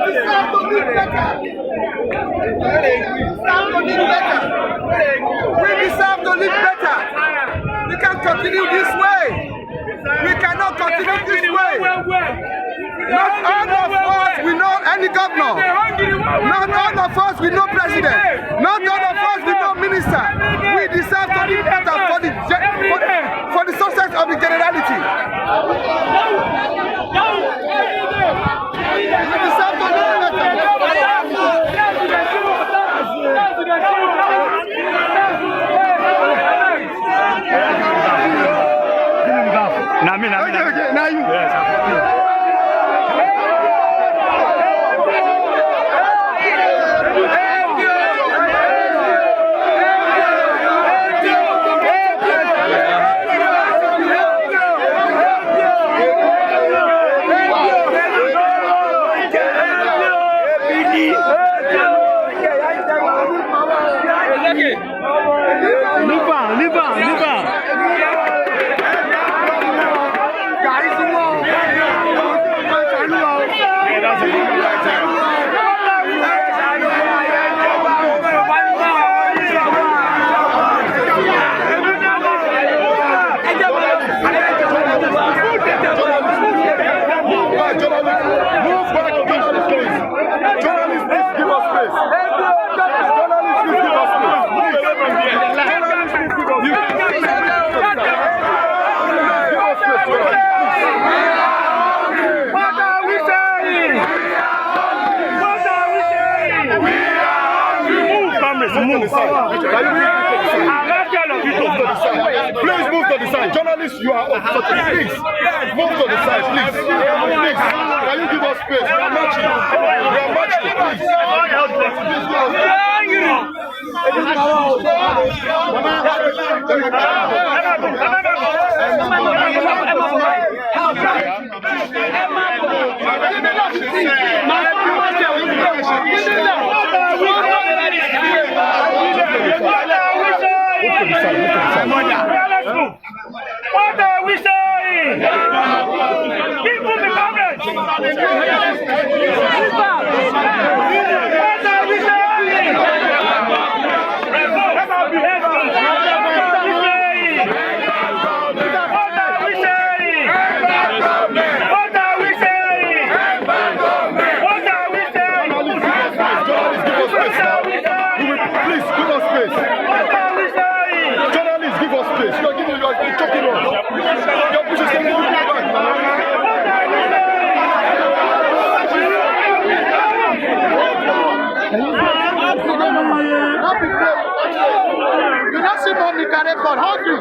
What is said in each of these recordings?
deserve to live better. We deserve to live better. We can't continue this way. We cannot continue this way. Not all of us we know any governor. Not all of us we know president. Not all of us we know minister. We deserve to live better for the success of the generality. We deserve to live better. Now you. Yes. Please move to the side. Journalists, you are up. Please move to the side, please. Please, can you give us space? We are marching. We are marching. What are we saying? People the government. What are we saying? You not see money carry for hungry.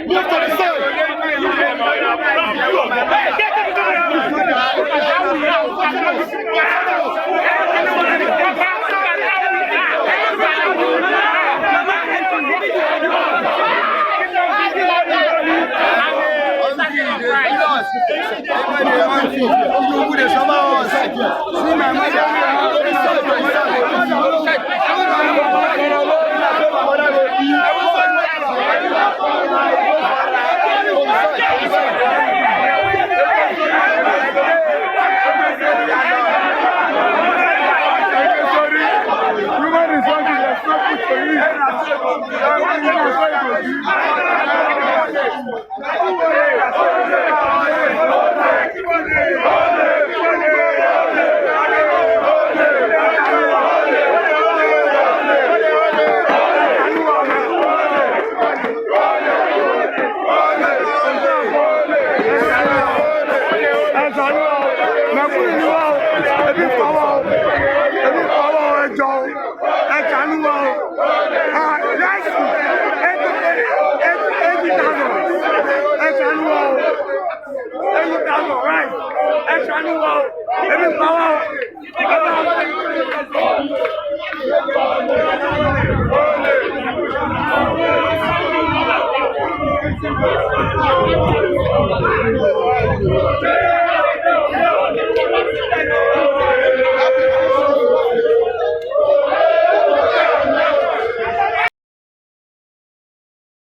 Move to the side. Yeah.